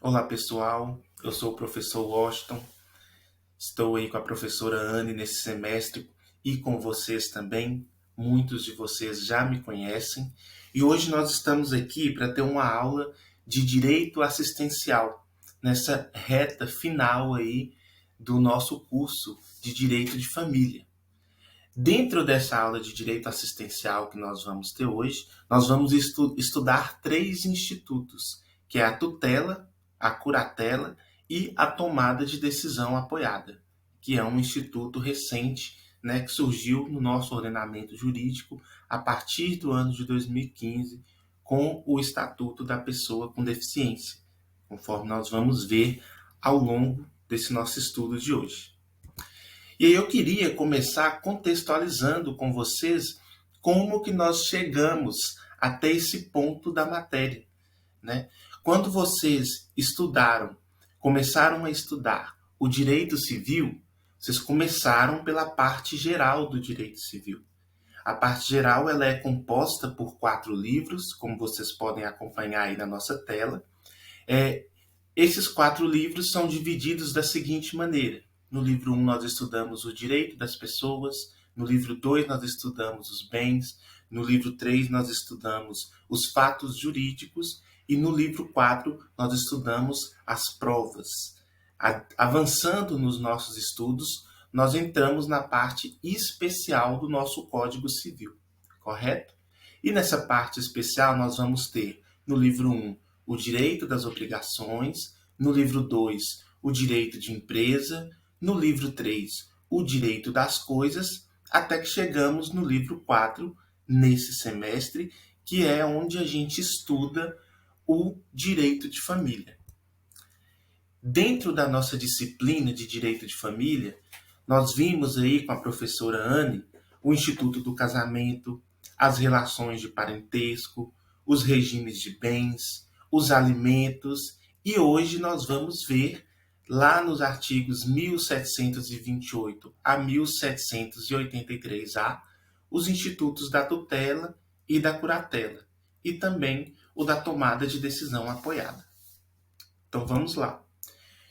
Olá pessoal, eu sou o professor Washington, estou aí com a professora Anne nesse semestre e com vocês também. Muitos de vocês já me conhecem e hoje nós estamos aqui para ter uma aula de direito assistencial, nessa reta final aí do nosso curso de direito de família. Dentro dessa aula de direito assistencial que nós vamos ter hoje, nós vamos estudar três institutos, que é a tutela, a curatela e a tomada de decisão apoiada, que é um instituto recente, né, que surgiu no nosso ordenamento jurídico a partir do ano de 2015, com o Estatuto da Pessoa com Deficiência, conforme nós vamos ver ao longo desse nosso estudo de hoje. E aí eu queria começar contextualizando com vocês como que nós chegamos até esse ponto da matéria, né? Quando vocês começaram a estudar o direito civil, vocês começaram pela parte geral do direito civil. A parte geral ela é composta por 4 livros, como vocês podem acompanhar aí na nossa tela. Esses 4 livros são divididos da seguinte maneira. No livro 1 nós estudamos o direito das pessoas, no livro 2 nós estudamos os bens, no livro 3 nós estudamos os fatos jurídicos e no livro 4 nós estudamos as provas. Avançando nos nossos estudos, nós entramos na parte especial do nosso Código Civil, correto? E nessa parte especial nós vamos ter no livro 1 o direito das obrigações, no livro 2 o direito de empresa, no livro 3 o direito das coisas, até que chegamos no livro 4 nesse semestre, que é onde a gente estuda o direito de família. Dentro da nossa disciplina de direito de família, nós vimos aí com a professora Anne o Instituto do Casamento, as relações de parentesco, os regimes de bens, os alimentos, e hoje nós vamos ver lá nos artigos 1728 a 1783A os institutos da tutela e da curatela, e também o da tomada de decisão apoiada. Então vamos lá.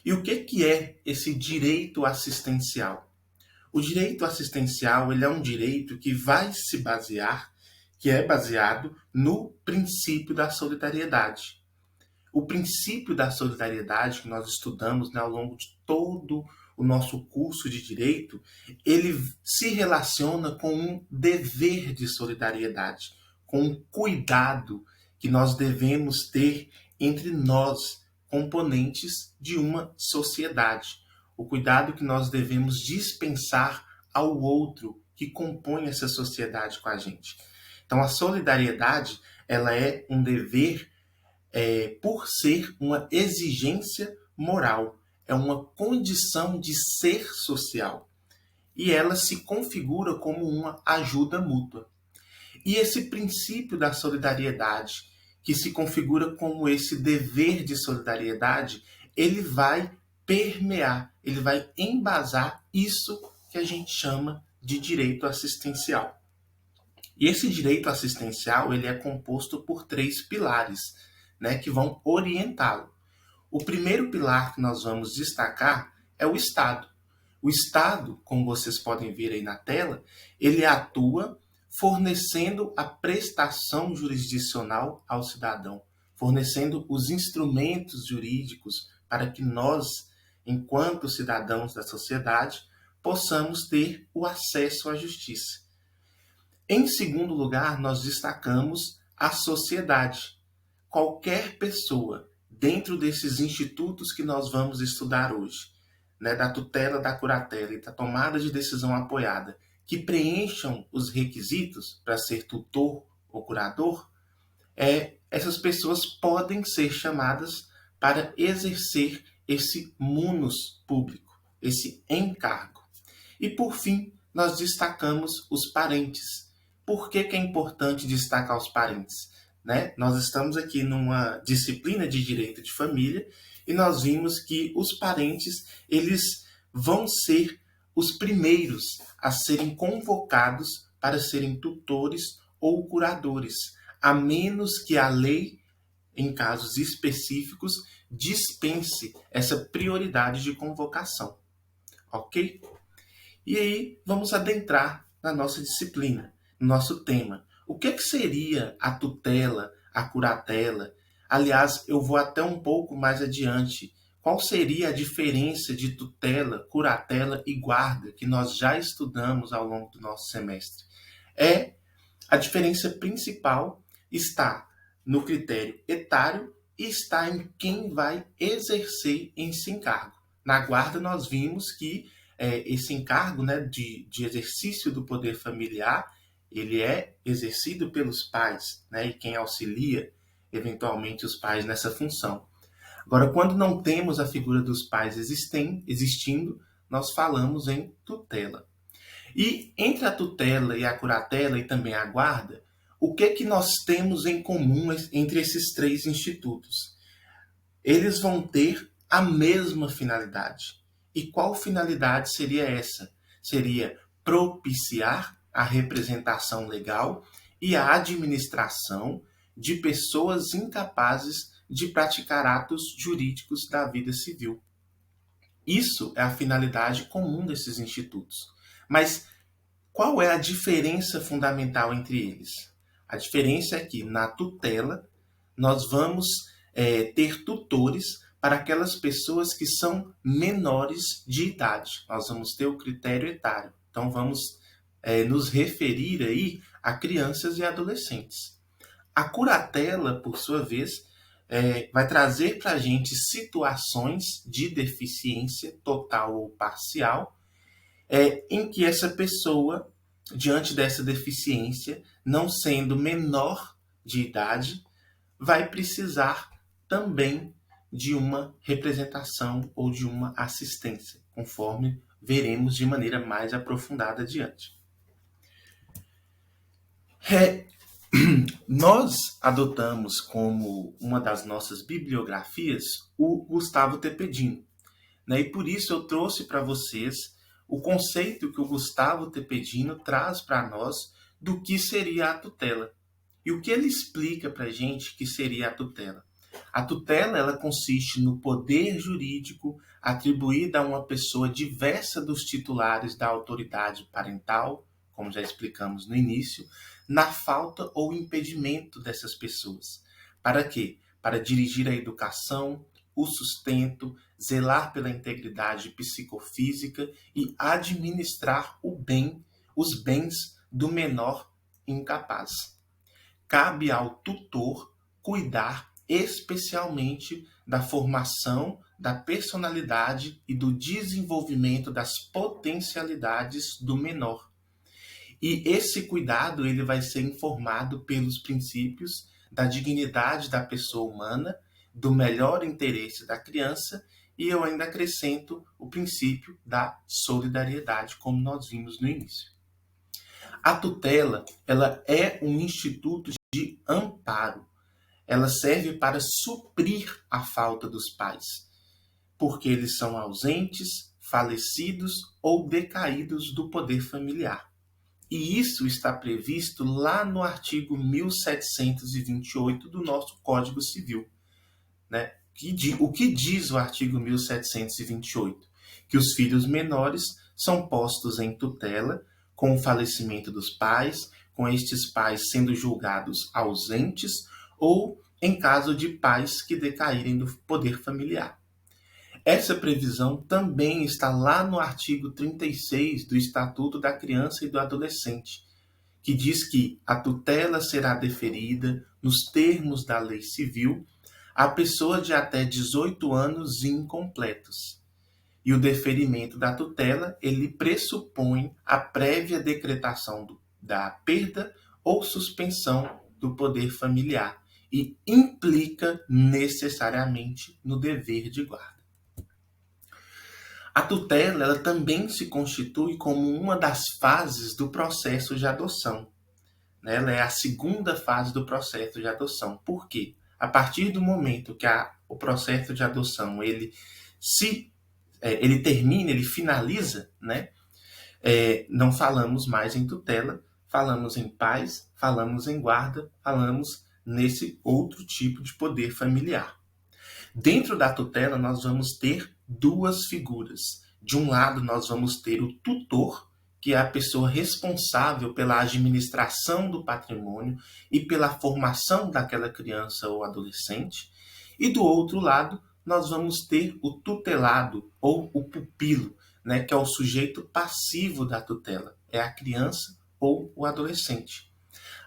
E o que é esse direito assistencial? O direito assistencial ele é um direito que é baseado no princípio da solidariedade. O princípio da solidariedade que nós estudamos, né, ao longo de todo o nosso curso de direito, ele se relaciona com um dever de solidariedade, com um cuidado que nós devemos ter entre nós, componentes de uma sociedade. O cuidado que nós devemos dispensar ao outro que compõe essa sociedade com a gente. Então, a solidariedade ela é um dever por ser uma exigência moral, é uma condição de ser social. E ela se configura como uma ajuda mútua. E esse princípio da solidariedade, que se configura como esse dever de solidariedade, ele vai permear, ele vai embasar isso que a gente chama de direito assistencial. E esse direito assistencial ele é composto por 3 pilares, né, que vão orientá-lo. O primeiro pilar que nós vamos destacar é o Estado. O Estado, como vocês podem ver aí na tela, ele atua fornecendo a prestação jurisdicional ao cidadão, fornecendo os instrumentos jurídicos para que nós, enquanto cidadãos da sociedade, possamos ter o acesso à justiça. Em segundo lugar, nós destacamos a sociedade. Qualquer pessoa, dentro desses institutos que nós vamos estudar hoje, né, da tutela, da curatela e da tomada de decisão apoiada, que preencham os requisitos para ser tutor ou curador, essas pessoas podem ser chamadas para exercer esse munus público, esse encargo. E por fim, nós destacamos os parentes. Por que é importante destacar os parentes? Né? Nós estamos aqui numa disciplina de direito de família e nós vimos que os parentes eles vão ser os primeiros a serem convocados para serem tutores ou curadores, a menos que a lei em casos específicos, dispense essa prioridade de convocação, ok? E aí vamos adentrar na nossa disciplina, no nosso tema. O que seria a tutela, a curatela? Aliás, eu vou até um pouco mais adiante. Qual seria a diferença de tutela, curatela e guarda que nós já estudamos ao longo do nosso semestre? A diferença principal está no critério etário e está em quem vai exercer esse encargo. Na guarda nós vimos que esse encargo, né, de exercício do poder familiar, ele é exercido pelos pais, né, e quem auxilia eventualmente os pais nessa função. Agora, quando não temos a figura dos pais existindo, nós falamos em tutela. E entre a tutela e a curatela e também a guarda, o que nós temos em comum entre esses três institutos? Eles vão ter a mesma finalidade. E qual finalidade seria essa? Seria propiciar a representação legal e a administração de pessoas incapazes de praticar atos jurídicos da vida civil. Isso é a finalidade comum desses institutos. Mas qual é a diferença fundamental entre eles? A diferença é que na tutela nós vamos ter tutores para aquelas pessoas que são menores de idade. Nós vamos ter o critério etário. Então vamos nos referir aí a crianças e adolescentes. A curatela, por sua vez, vai trazer para a gente situações de deficiência total ou parcial, em que essa pessoa, diante dessa deficiência, não sendo menor de idade, vai precisar também de uma representação ou de uma assistência, conforme veremos de maneira mais aprofundada adiante. Nós adotamos como uma das nossas bibliografias o Gustavo Tepedino, né? E por isso eu trouxe para vocês o conceito que o Gustavo Tepedino traz para nós do que seria a tutela. E o que ele explica para a gente que seria a tutela? A tutela ela consiste no poder jurídico atribuído a uma pessoa diversa dos titulares da autoridade parental, como já explicamos no início, na falta ou impedimento dessas pessoas. Para quê? Para dirigir a educação, o sustento, zelar pela integridade psicofísica e administrar os bens do menor incapaz. Cabe ao tutor cuidar especialmente da formação, da personalidade e do desenvolvimento das potencialidades do menor. E esse cuidado ele vai ser informado pelos princípios da dignidade da pessoa humana, do melhor interesse da criança, e eu ainda acrescento o princípio da solidariedade, como nós vimos no início. A tutela ela é um instituto de amparo. Ela serve para suprir a falta dos pais, porque eles são ausentes, falecidos ou decaídos do poder familiar. E isso está previsto lá no artigo 1728 do nosso Código Civil, né? O que diz o artigo 1728? Que os filhos menores são postos em tutela com o falecimento dos pais, com estes pais sendo julgados ausentes ou em caso de pais que decaírem do poder familiar. Essa previsão também está lá no artigo 36 do Estatuto da Criança e do Adolescente, que diz que a tutela será deferida nos termos da lei civil a pessoa de até 18 anos incompletos. E o deferimento da tutela, ele pressupõe a prévia decretação da perda ou suspensão do poder familiar e implica necessariamente no dever de guarda. A tutela ela também se constitui como uma das fases do processo de adoção. Ela é a segunda fase do processo de adoção. Por quê? A partir do momento que o processo de adoção ele termina, ele finaliza, né? Não falamos mais em tutela, falamos em pais, falamos em guarda, falamos nesse outro tipo de poder familiar. Dentro da tutela, nós vamos ter duas figuras. De um lado, nós vamos ter o tutor, que é a pessoa responsável pela administração do patrimônio e pela formação daquela criança ou adolescente. E do outro lado, nós vamos ter o tutelado ou o pupilo, né, que é o sujeito passivo da tutela, é a criança ou o adolescente.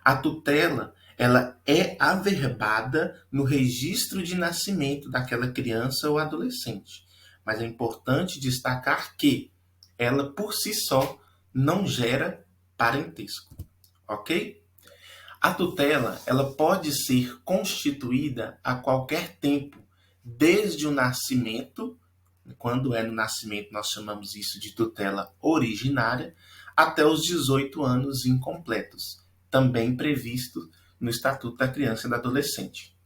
A tutela, ela é averbada no registro de nascimento daquela criança ou adolescente. Mas é importante destacar que ela por si só não gera parentesco, ok? A tutela, ela pode ser constituída a qualquer tempo, desde o nascimento, quando é no nascimento nós chamamos isso de tutela originária, até os 18 anos incompletos, também previsto no Estatuto da Criança e do Adolescente.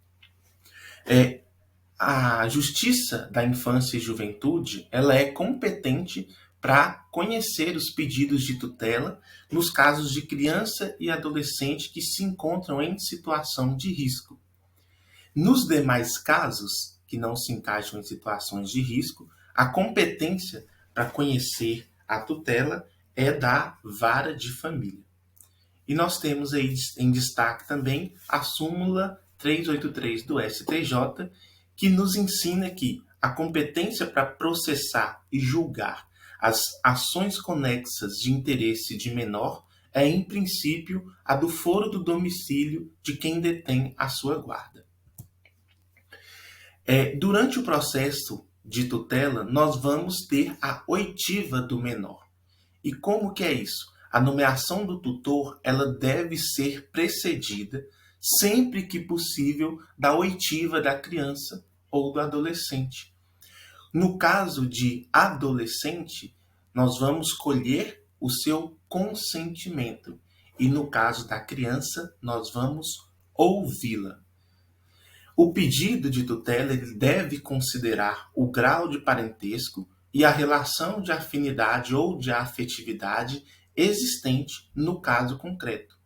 A Justiça da Infância e Juventude, ela é competente para conhecer os pedidos de tutela nos casos de criança e adolescente que se encontram em situação de risco. Nos demais casos, que não se encaixam em situações de risco, a competência para conhecer a tutela é da vara de família. E nós temos aí em destaque também a súmula 383 do STJ, que nos ensina que a competência para processar e julgar as ações conexas de interesse de menor é, em princípio, a do foro do domicílio de quem detém a sua guarda. Durante o processo de tutela, nós vamos ter a oitiva do menor. E como que é isso? A nomeação do tutor, ela deve ser precedida, sempre que possível, da oitiva da criança ou do adolescente. No caso de adolescente, nós vamos colher o seu consentimento. E no caso da criança, nós vamos ouvi-la. O pedido de tutela ele deve considerar o grau de parentesco e a relação de afinidade ou de afetividade existente no caso concreto.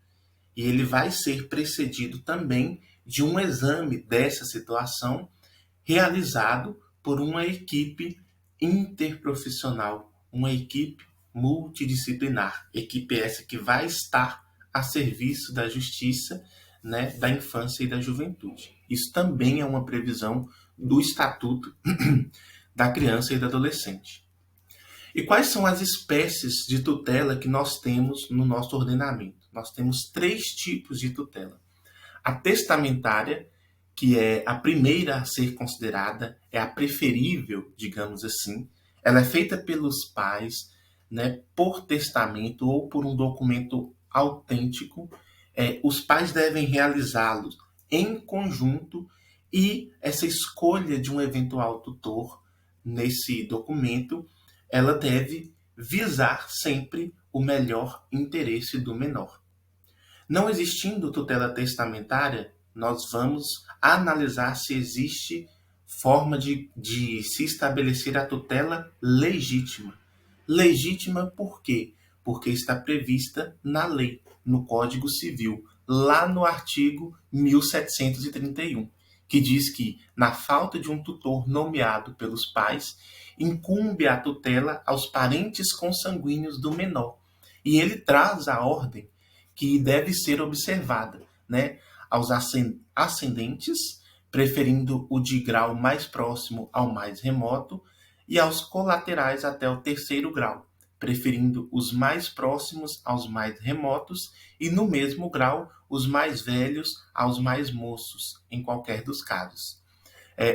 E ele vai ser precedido também de um exame dessa situação realizado por uma equipe interprofissional, uma equipe multidisciplinar, equipe essa que vai estar a serviço da justiça, né, da infância e da juventude. Isso também é uma previsão do Estatuto da Criança e do Adolescente. E quais são as espécies de tutela que nós temos no nosso ordenamento? Nós temos 3 tipos de tutela. A testamentária, que é a primeira a ser considerada, é a preferível, digamos assim. Ela é feita pelos pais, né, por testamento ou por um documento autêntico. Os pais devem realizá-los em conjunto e essa escolha de um eventual tutor nesse documento, ela deve visar sempre o melhor interesse do menor. Não existindo tutela testamentária, nós vamos analisar se existe forma de se estabelecer a tutela legítima. Legítima por quê? Porque está prevista na lei, no Código Civil, lá no artigo 1731, que diz que, na falta de um tutor nomeado pelos pais, incumbe a tutela aos parentes consanguíneos do menor. E ele traz a ordem que deve ser observada, né, aos ascendentes, preferindo o de grau mais próximo ao mais remoto, e aos colaterais até o 3º grau, preferindo os mais próximos aos mais remotos e, no mesmo grau, os mais velhos aos mais moços, em qualquer dos casos.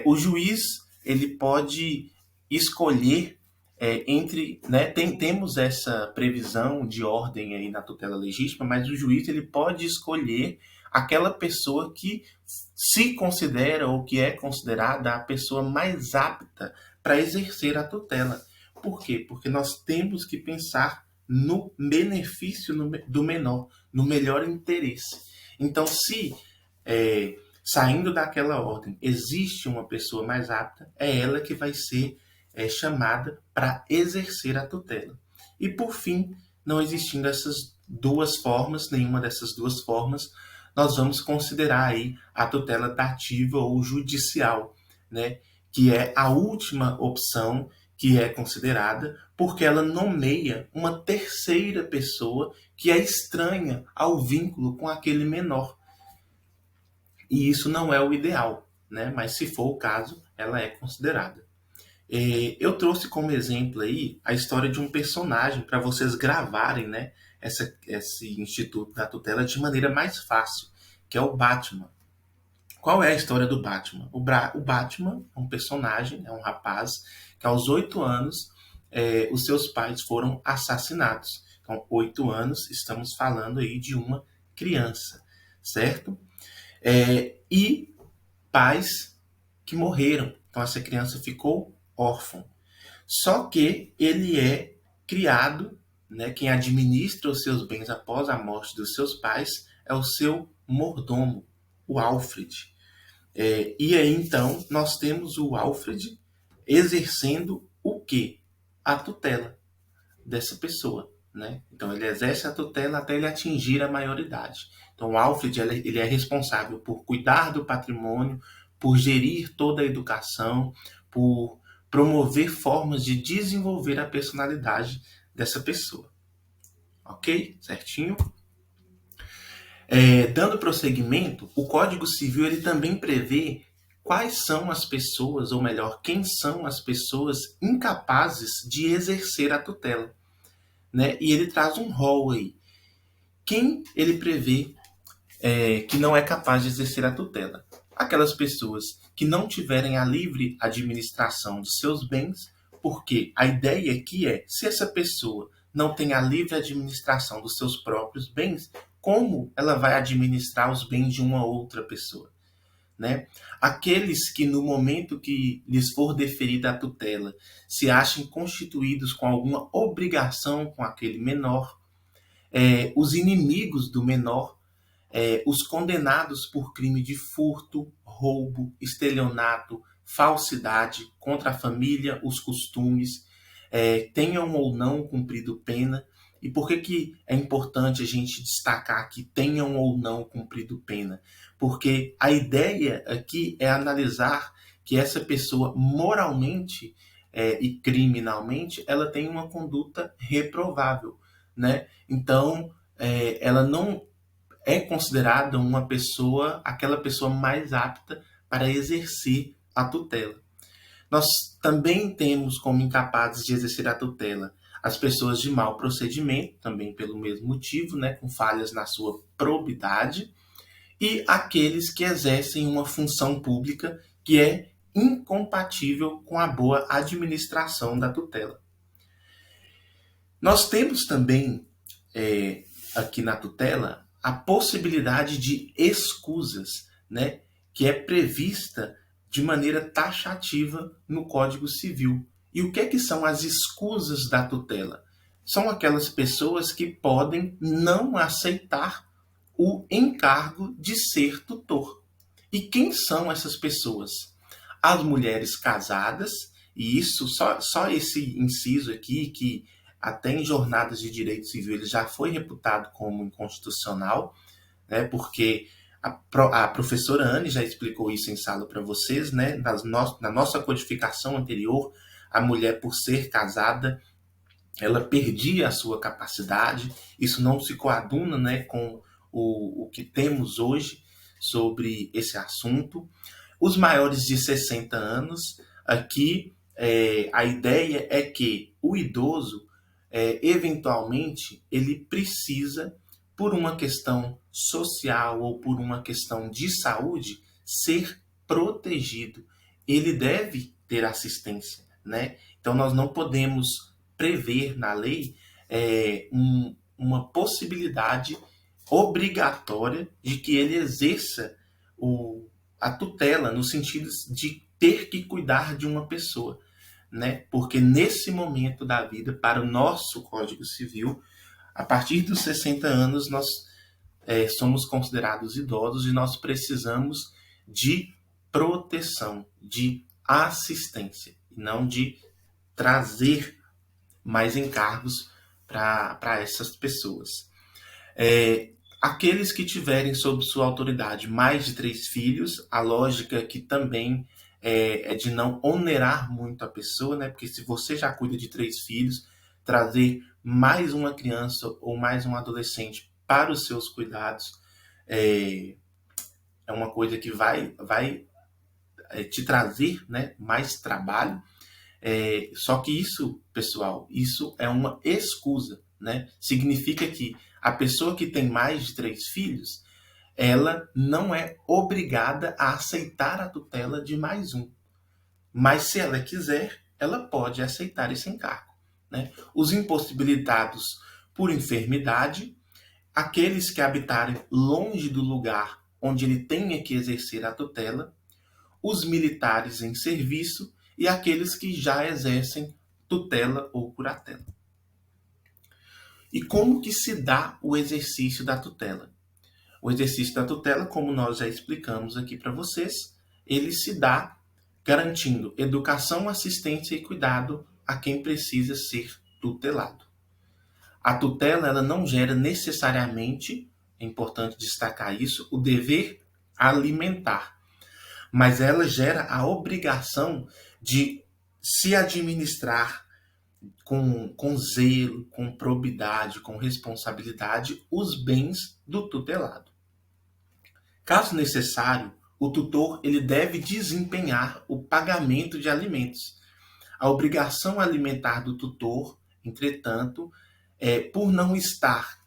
O juiz ele pode escolher temos essa previsão de ordem aí na tutela legítima, mas o juiz ele pode escolher aquela pessoa que se considera ou que é considerada a pessoa mais apta para exercer a tutela. Por quê? Porque nós temos que pensar no benefício do menor, no melhor interesse. Então, se saindo daquela ordem existe uma pessoa mais apta, é ela que vai ser chamada para exercer a tutela. E, por fim, não existindo essas duas formas, nenhuma dessas duas formas, nós vamos considerar aí a tutela dativa ou judicial, né? Que é a última opção que é considerada, porque ela nomeia uma terceira pessoa que é estranha ao vínculo com aquele menor. E isso não é o ideal, né? Mas se for o caso, ela é considerada. Eu trouxe como exemplo aí a história de um personagem para vocês gravarem, né, esse instituto da tutela de maneira mais fácil, que é o Batman. Qual é a história do Batman? O Batman é um personagem, é um rapaz que aos 8 anos os seus pais foram assassinados. Então, 8 anos, estamos falando aí de uma criança, certo? E pais que morreram. Então, essa criança ficou órfã. Só que ele é criado, né, quem administra os seus bens após a morte dos seus pais é o seu mordomo, o Alfred. E aí, então, nós temos o Alfred exercendo o quê? A tutela dessa pessoa. Né? Então, ele exerce a tutela até ele atingir a maioridade. Então, o Alfred ele é responsável por cuidar do patrimônio, por gerir toda a educação, por promover formas de desenvolver a personalidade dessa pessoa. Ok? Certinho? Dando prosseguimento, o Código Civil ele também prevê quais são as pessoas, ou melhor, quem são as pessoas incapazes de exercer a tutela. Né? E ele traz um rol aí. Quem ele prevê que não é capaz de exercer a tutela? Aquelas pessoas que não tiverem a livre administração de seus bens, porque a ideia aqui é, se essa pessoa não tem a livre administração dos seus próprios bens, como ela vai administrar os bens de uma outra pessoa? Né? Aqueles que no momento que lhes for deferida a tutela se achem constituídos com alguma obrigação com aquele menor, os inimigos do menor, os condenados por crime de furto, roubo, estelionato, falsidade contra a família, os costumes, tenham ou não cumprido pena. E por que é importante a gente destacar que tenham ou não cumprido pena? Porque a ideia aqui é analisar que essa pessoa moralmente e criminalmente ela tem uma conduta reprovável, né? Então, ela não é considerada aquela pessoa mais apta para exercer a tutela. Nós também temos como incapazes de exercer a tutela as pessoas de mau procedimento, também pelo mesmo motivo, né, com falhas na sua probidade, e aqueles que exercem uma função pública que é incompatível com a boa administração da tutela. Nós temos também, aqui na tutela, a possibilidade de escusas, né, que é prevista de maneira taxativa no Código Civil. E o que são as escusas da tutela? São aquelas pessoas que podem não aceitar o encargo de ser tutor. E quem são essas pessoas? As mulheres casadas, e isso só esse inciso aqui, que até em jornadas de direito civil ele já foi reputado como inconstitucional, né, porque a professora Anne já explicou isso em sala para vocês, né, na nossa codificação anterior, a mulher, por ser casada, ela perdia a sua capacidade, isso não se coaduna, né, com o que temos hoje sobre esse assunto. Os maiores de 60 anos, aqui a ideia é que o idoso, eventualmente, ele precisa, por uma questão social ou por uma questão de saúde, ser protegido. Ele deve ter assistência, né? Então, nós não podemos prever na lei uma possibilidade obrigatória de que ele exerça a tutela, no sentido de ter que cuidar de uma pessoa, né? Porque nesse momento da vida, para o nosso Código Civil, a partir dos 60 anos, nós somos considerados idosos e nós precisamos de proteção, de assistência, e não de trazer mais encargos para essas pessoas. Aqueles que tiverem sob sua autoridade mais de 3 filhos, a lógica que também é de não onerar muito a pessoa, né? Porque se você já cuida de 3 filhos, trazer mais uma criança ou mais um adolescente para os seus cuidados é, é uma coisa que vai te trazer, né, mais trabalho. Só que isso, pessoal, isso é uma escusa, né? Significa que a pessoa que tem mais de 3 filhos, ela não é obrigada a aceitar a tutela de mais um. Mas se ela quiser, ela pode aceitar esse encargo, né? Os impossibilitados por enfermidade, aqueles que habitarem longe do lugar onde ele tenha que exercer a tutela, os militares em serviço e aqueles que já exercem tutela ou curatela. E como que se dá o exercício da tutela? O exercício da tutela, como nós já explicamos aqui para vocês, ele se dá garantindo educação, assistência e cuidado a quem precisa ser tutelado. A tutela ela não gera necessariamente, é importante destacar isso, o dever alimentar, mas ela gera a obrigação de se administrar com zelo, com probidade, com responsabilidade, os bens do tutelado. Caso necessário, o tutor ele deve desempenhar o pagamento de alimentos. A obrigação alimentar do tutor, entretanto, por não estar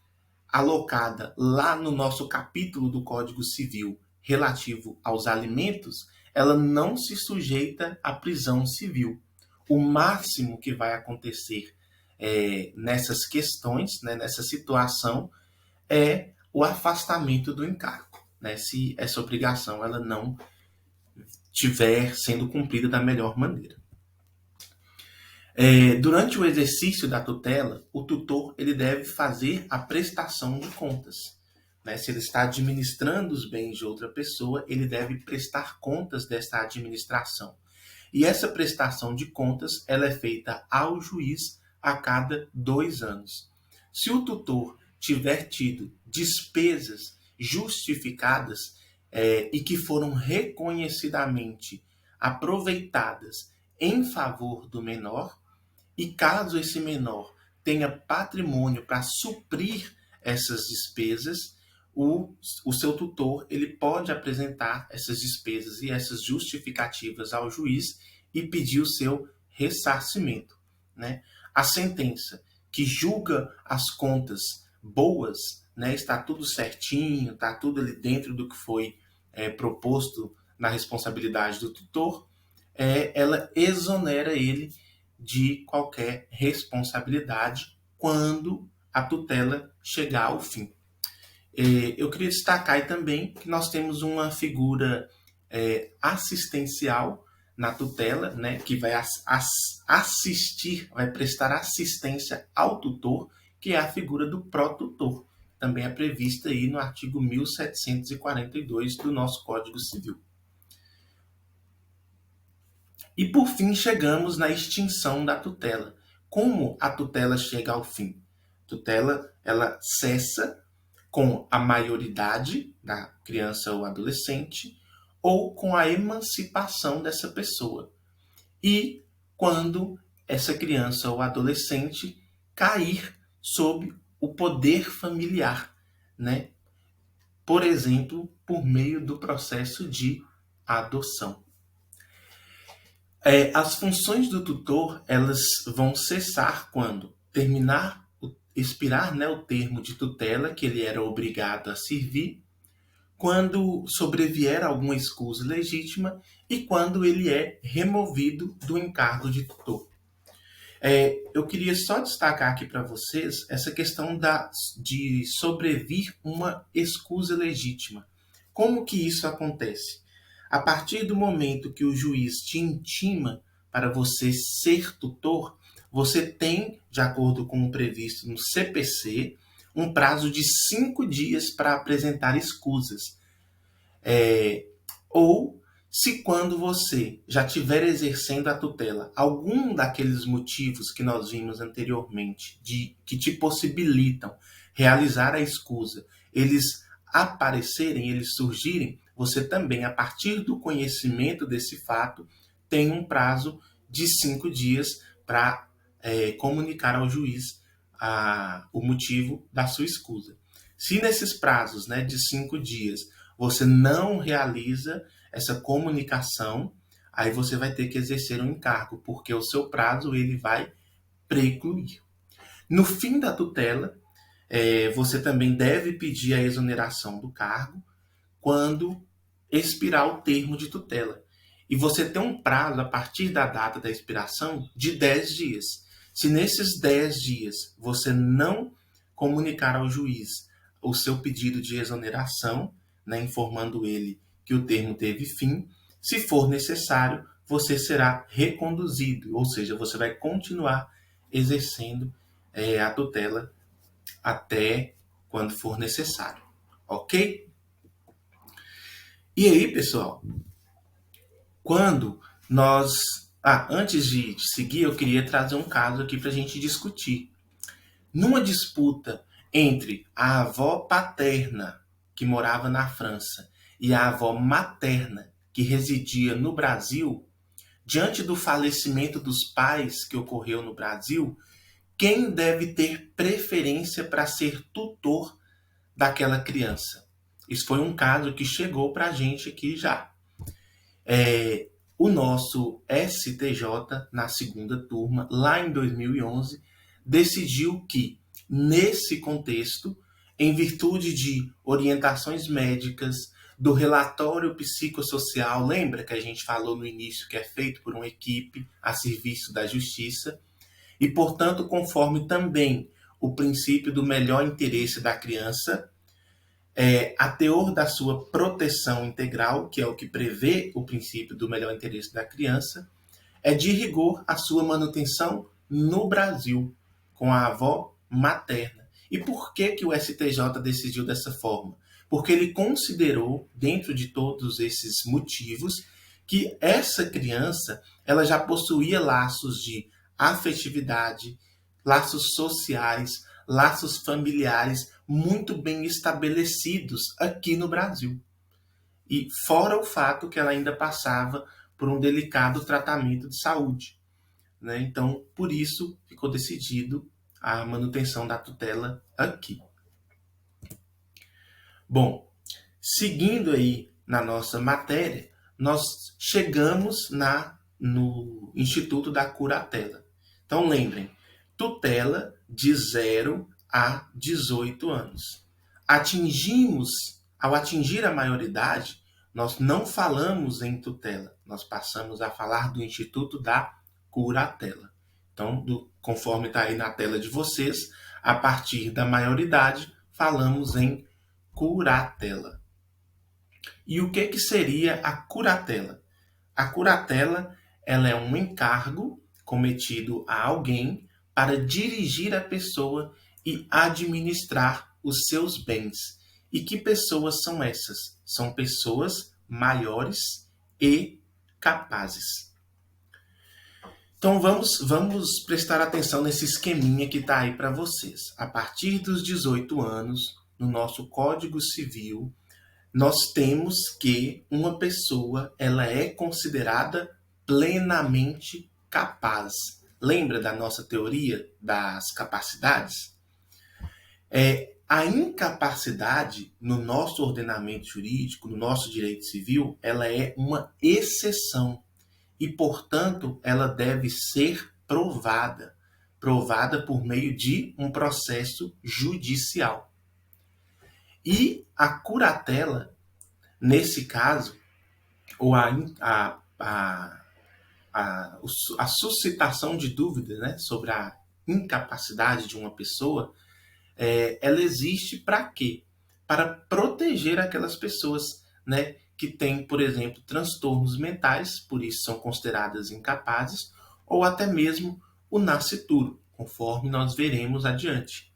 alocada lá no nosso capítulo do Código Civil relativo aos alimentos, ela não se sujeita à prisão civil. O máximo que vai acontecer nessas questões, né, nessa situação, é o afastamento do encargo, né, se essa obrigação ela não estiver sendo cumprida da melhor maneira. Durante o exercício da tutela, o tutor ele deve fazer a prestação de contas. Né? Se ele está administrando os bens de outra pessoa, ele deve prestar contas dessa administração. E essa prestação de contas ela é feita ao juiz a cada 2 anos. Se o tutor tiver tido despesas justificadas e que foram reconhecidamente aproveitadas em favor do menor, e caso esse menor tenha patrimônio para suprir essas despesas, o seu tutor ele pode apresentar essas despesas e essas justificativas ao juiz e pedir o seu ressarcimento. Né? A sentença que julga as contas boas, né, está tudo certinho, está tudo ali dentro do que foi proposto na responsabilidade do tutor, ela exonera ele de qualquer responsabilidade quando a tutela chegar ao fim. Eu queria destacar aí também que nós temos uma figura assistencial na tutela, né, que vai assistir, vai prestar assistência ao tutor, que é a figura do pró-tutor. Também é prevista aí no artigo 1742 do nosso Código Civil. E por fim chegamos na extinção da tutela. Como a tutela chega ao fim? A tutela ela cessa com a maioridade da criança ou adolescente ou com a emancipação dessa pessoa. E quando essa criança ou adolescente cair sob o poder familiar, né? Por exemplo, por meio do processo de adoção. As funções do tutor elas vão cessar quando expirar, né, o termo de tutela que ele era obrigado a servir, quando sobrevier alguma escusa legítima e quando ele é removido do encargo de tutor. Eu queria só destacar aqui para vocês essa questão de sobrevir uma escusa legítima. Como que isso acontece? A partir do momento que o juiz te intima para você ser tutor, você tem, de acordo com o previsto no CPC, um prazo de 5 dias para apresentar escusas. Ou, se quando você já estiver exercendo a tutela, algum daqueles motivos que nós vimos anteriormente, que te possibilitam realizar a escusa, eles aparecerem, eles surgirem, você também, a partir do conhecimento desse fato, tem um prazo de 5 dias para comunicar ao juiz o motivo da sua escusa. Se nesses prazos, né, de 5 dias você não realiza essa comunicação, aí você vai ter que exercer um encargo, porque o seu prazo ele vai precluir. No fim da tutela, você também deve pedir a exoneração do cargo quando expirar o termo de tutela. E você tem um prazo, a partir da data da expiração, de 10 dias. Se nesses 10 dias você não comunicar ao juiz o seu pedido de exoneração, né, informando ele que o termo teve fim, se for necessário, você será reconduzido, ou seja, você vai continuar exercendo a tutela até quando for necessário, ok? E aí, pessoal, quando nós... antes de seguir, eu queria trazer um caso aqui para a gente discutir. Numa disputa entre a avó paterna, que morava na França, e a avó materna, que residia no Brasil, diante do falecimento dos pais que ocorreu no Brasil, quem deve ter preferência para ser tutor daquela criança? Isso foi um caso que chegou para a gente aqui já. O nosso STJ, na segunda turma, lá em 2011, decidiu que, nesse contexto, em virtude de orientações médicas, do relatório psicossocial, lembra que a gente falou no início que é feito por uma equipe a serviço da justiça, e, portanto, conforme também o princípio do melhor interesse da criança, a teor da sua proteção integral, que é o que prevê o princípio do melhor interesse da criança, é de rigor a sua manutenção no Brasil, com a avó materna. E por que o STJ decidiu dessa forma? Porque ele considerou, dentro de todos esses motivos, que essa criança ela já possuía laços de afetividade, laços sociais, laços familiares muito bem estabelecidos aqui no Brasil. E fora o fato que ela ainda passava por um delicado tratamento de saúde, né? Então, por isso, ficou decidido a manutenção da tutela aqui. Bom, seguindo aí na nossa matéria, nós chegamos no Instituto da Curatela. Então, lembrem, tutela de 0 a 18 anos. Ao atingir a maioridade, nós não falamos em tutela, nós passamos a falar do Instituto da Curatela. Então, conforme está aí na tela de vocês, a partir da maioridade, falamos em curatela. E o que seria a curatela? A curatela ela é um encargo cometido a alguém para dirigir a pessoa e administrar os seus bens. E que pessoas são essas? São pessoas maiores e capazes. Então vamos prestar atenção nesse esqueminha que está aí para vocês. A partir dos 18 anos, no nosso Código Civil, nós temos que uma pessoa ela é considerada plenamente capaz. Lembra da nossa teoria das capacidades? A incapacidade no nosso ordenamento jurídico, no nosso direito civil, ela é uma exceção e, portanto, ela deve ser provada por meio de um processo judicial. E a curatela, nesse caso, ou a suscitação de dúvidas, né, sobre a incapacidade de uma pessoa, ela existe para quê? Para proteger aquelas pessoas, né, que têm, por exemplo, transtornos mentais, por isso são consideradas incapazes, ou até mesmo o nascituro, conforme nós veremos adiante.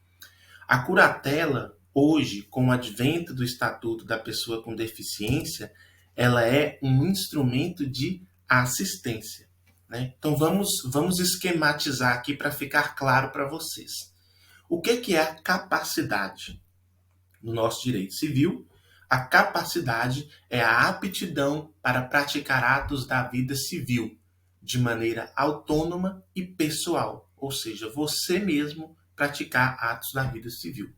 A curatela, hoje, com o advento do Estatuto da Pessoa com Deficiência, ela é um instrumento de assistência, né? Então vamos esquematizar aqui para ficar claro para vocês. O que é a capacidade? no nosso direito civil, a capacidade é a aptidão para praticar atos da vida civil de maneira autônoma e pessoal, ou seja, você mesmo praticar atos da vida civil.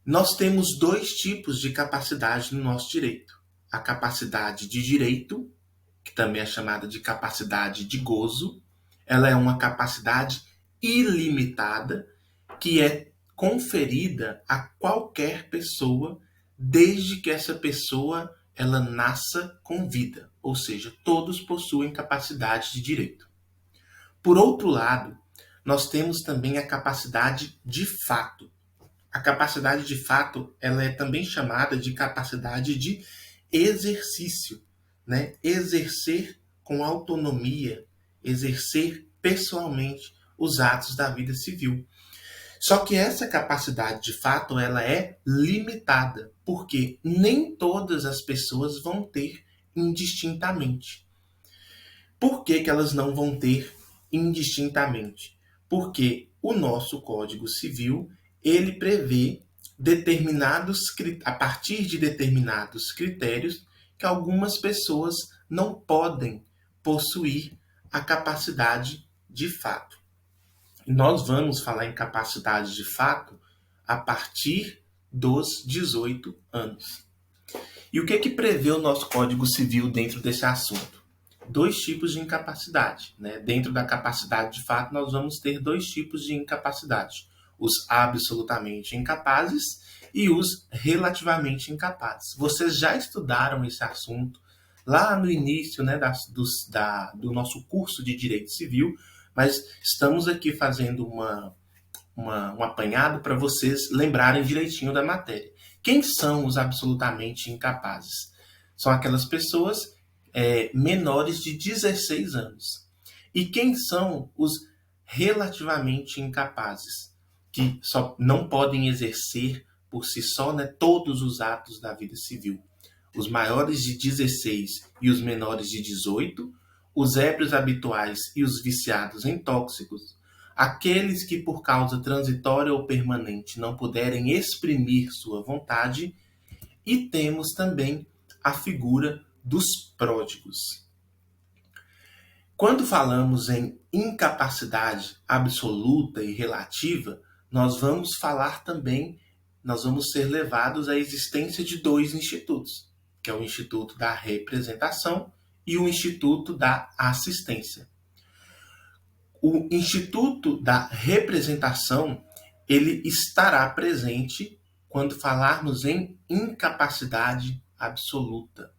Nós temos dois tipos de capacidade no nosso direito. A capacidade de direito, que também é chamada de capacidade de gozo, ela é uma capacidade ilimitada que é conferida a qualquer pessoa desde que essa pessoa ela nasça com vida, ou seja, todos possuem capacidade de direito. Por outro lado, nós temos também a capacidade de fato. A capacidade de fato, ela é também chamada de capacidade de exercício, né? Exercer com autonomia, exercer pessoalmente os atos da vida civil. Só que essa capacidade de fato, ela é limitada, porque nem todas as pessoas vão ter indistintamente. Por que elas não vão ter indistintamente? Porque o nosso Código Civil, ele prevê a partir de determinados critérios, que algumas pessoas não podem possuir a capacidade de fato. Nós vamos falar em capacidade de fato a partir dos 18 anos. E o que prevê o nosso Código Civil dentro desse assunto? Dois tipos de incapacidade, né? Dentro da capacidade de fato, nós vamos ter dois tipos de incapacidade: os absolutamente incapazes e os relativamente incapazes. Vocês já estudaram esse assunto lá no início, né, do nosso curso de Direito Civil, mas estamos aqui fazendo um apanhado para vocês lembrarem direitinho da matéria. Quem são os absolutamente incapazes? São aquelas pessoas menores de 16 anos. E quem são os relativamente incapazes? Que só não podem exercer por si só, né, todos os atos da vida civil. Os maiores de 16 e os menores de 18, os ébrios habituais e os viciados em tóxicos, aqueles que por causa transitória ou permanente não puderem exprimir sua vontade, e temos também a figura dos pródigos. Quando falamos em incapacidade absoluta e relativa, nós vamos ser levados à existência de dois institutos, que é o Instituto da Representação e o Instituto da Assistência. O Instituto da Representação, ele estará presente quando falarmos em incapacidade absoluta.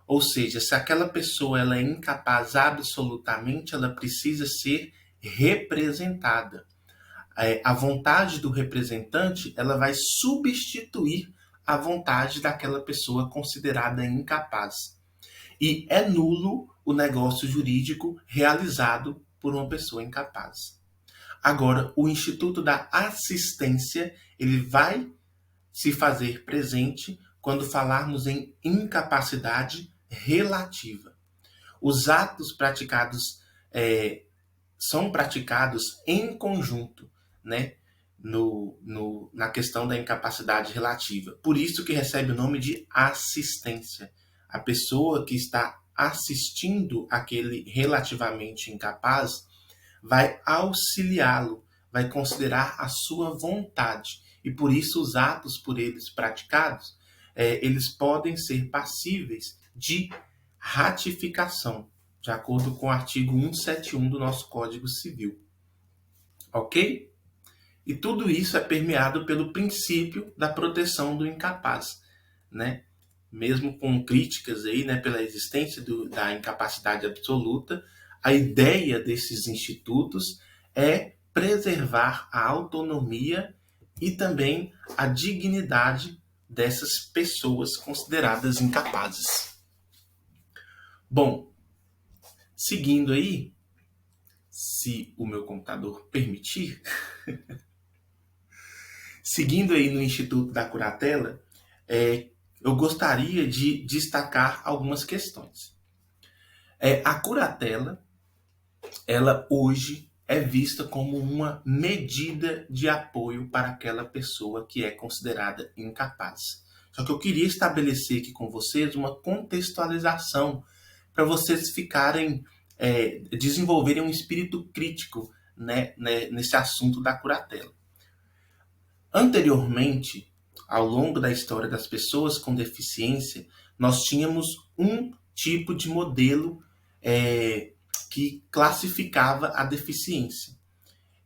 Ou seja, se aquela pessoa ela é incapaz absolutamente, ela precisa ser representada. A vontade do representante ela vai substituir a vontade daquela pessoa considerada incapaz. E é nulo o negócio jurídico realizado por uma pessoa incapaz. Agora, o Instituto da Assistência, ele vai se fazer presente quando falarmos em incapacidade relativa. Os atos praticados são praticados em conjunto, né, na questão da incapacidade relativa. Por isso que recebe o nome de assistência. A pessoa que está assistindo aquele relativamente incapaz vai auxiliá-lo, vai considerar a sua vontade. E por isso os atos por eles praticados, eles podem ser passíveis de ratificação, de acordo com o artigo 171 do nosso Código Civil. Ok? E tudo isso é permeado pelo princípio da proteção do incapaz, né? Mesmo com críticas aí, né, pela existência da incapacidade absoluta, a ideia desses institutos é preservar a autonomia e também a dignidade dessas pessoas consideradas incapazes. Bom, seguindo aí, se o meu computador permitir, seguindo aí no Instituto da Curatela, eu gostaria de destacar algumas questões. A curatela, ela hoje, é vista como uma medida de apoio para aquela pessoa que é considerada incapaz. Só que eu queria estabelecer aqui com vocês uma contextualização para vocês ficarem, desenvolverem um espírito crítico, né, nesse assunto da curatela. Anteriormente, ao longo da história das pessoas com deficiência, nós tínhamos um tipo de modelo que classificava a deficiência.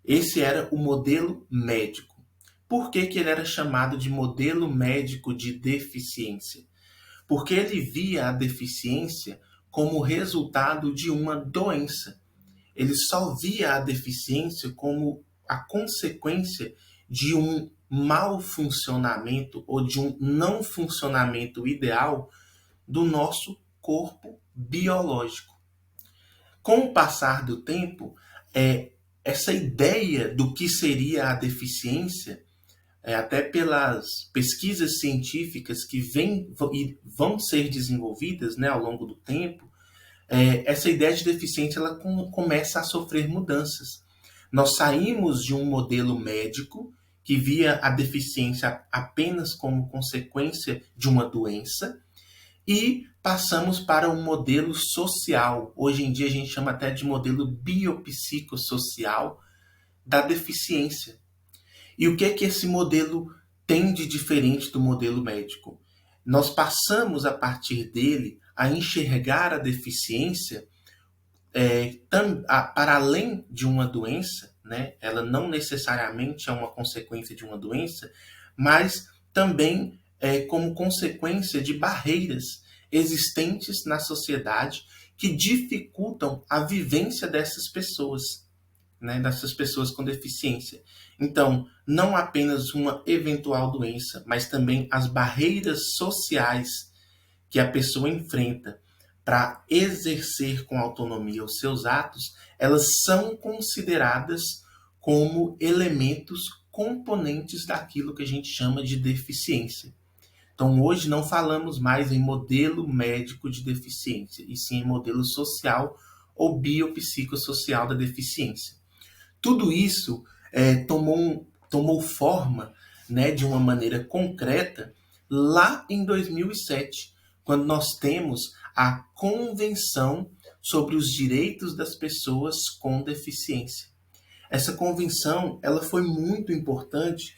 Esse era o modelo médico. Por que ele era chamado de modelo médico de deficiência? Porque ele via a deficiência como resultado de uma doença. Ele só via a deficiência como a consequência de um mau funcionamento ou de um não funcionamento ideal do nosso corpo biológico. Com o passar do tempo, essa ideia do que seria a deficiência, até pelas pesquisas científicas que vão ser desenvolvidas, né, ao longo do tempo, essa ideia de deficiência ela começa a sofrer mudanças. Nós saímos de um modelo médico que via a deficiência apenas como consequência de uma doença e passamos para um modelo social. Hoje em dia a gente chama até de modelo biopsicossocial da deficiência. E o que é que esse modelo tem de diferente do modelo médico? Nós passamos, a partir dele, a enxergar a deficiência para além de uma doença, né? Ela não necessariamente é uma consequência de uma doença, mas também como consequência de barreiras existentes na sociedade que dificultam a vivência dessas pessoas, né? Dessas pessoas com deficiência. Então, não apenas uma eventual doença, mas também as barreiras sociais que a pessoa enfrenta para exercer com autonomia os seus atos, elas são consideradas como elementos componentes daquilo que a gente chama de deficiência. Então, hoje não falamos mais em modelo médico de deficiência, e sim em modelo social ou biopsicossocial da deficiência. Tudo isso tomou forma, né, de uma maneira concreta lá em 2007, quando nós temos a Convenção sobre os Direitos das Pessoas com Deficiência. Essa convenção ela foi muito importante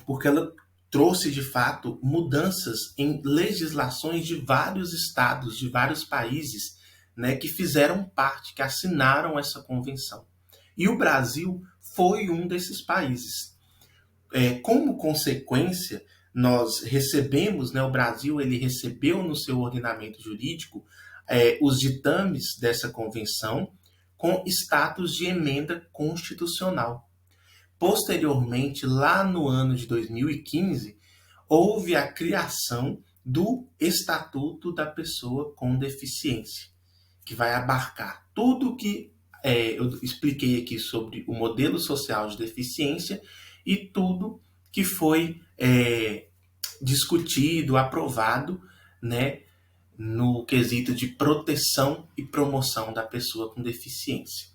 porque ela trouxe, de fato, mudanças em legislações de vários estados, de vários países, né, que fizeram parte, que assinaram essa convenção. E o Brasil foi um desses países. Como consequência, nós recebemos, né, o Brasil ele recebeu no seu ordenamento jurídico os ditames dessa convenção com status de emenda constitucional. Posteriormente, lá no ano de 2015, houve a criação do Estatuto da Pessoa com Deficiência, que vai abarcar tudo que eu expliquei aqui sobre o modelo social de deficiência e tudo que foi discutido, aprovado, né, no quesito de proteção e promoção da pessoa com deficiência,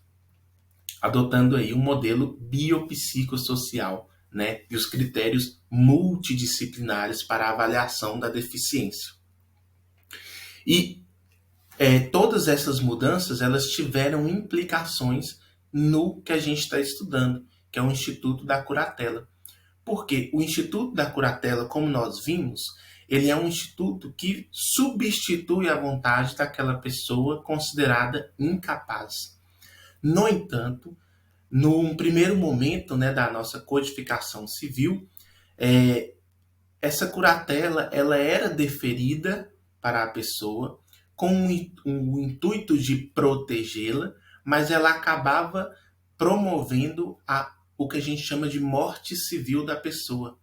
adotando aí um modelo biopsicossocial, né, e os critérios multidisciplinares para a avaliação da deficiência. E todas essas mudanças elas tiveram implicações no que a gente está estudando, que é o Instituto da Curatela. Porque o Instituto da Curatela, como nós vimos, ele é um instituto que substitui a vontade daquela pessoa considerada incapaz. No entanto, num primeiro momento, né, da nossa codificação civil, essa curatela ela era deferida para a pessoa com o intuito de protegê-la, mas ela acabava promovendo o que a gente chama de morte civil da pessoa,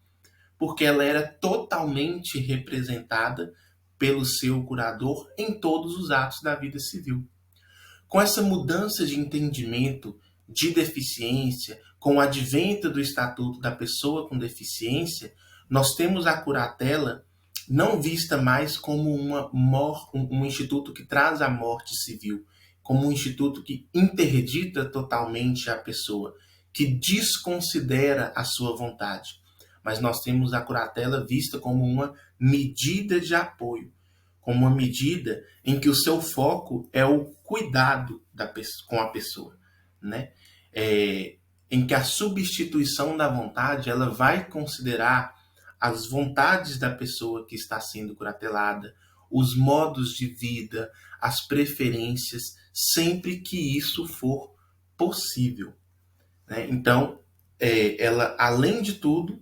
porque ela era totalmente representada pelo seu curador em todos os atos da vida civil. Com essa mudança de entendimento de deficiência, com o advento do Estatuto da Pessoa com Deficiência, nós temos a curatela não vista mais como um instituto que traz a morte civil, como um instituto que interdita totalmente a pessoa, que desconsidera a sua vontade. Mas nós temos a curatela vista como uma medida de apoio, como uma medida em que o seu foco é o cuidado com a pessoa, né? Em que a substituição da vontade ela vai considerar as vontades da pessoa que está sendo curatelada, os modos de vida, as preferências, sempre que isso for possível, né? Então, ela, além de tudo,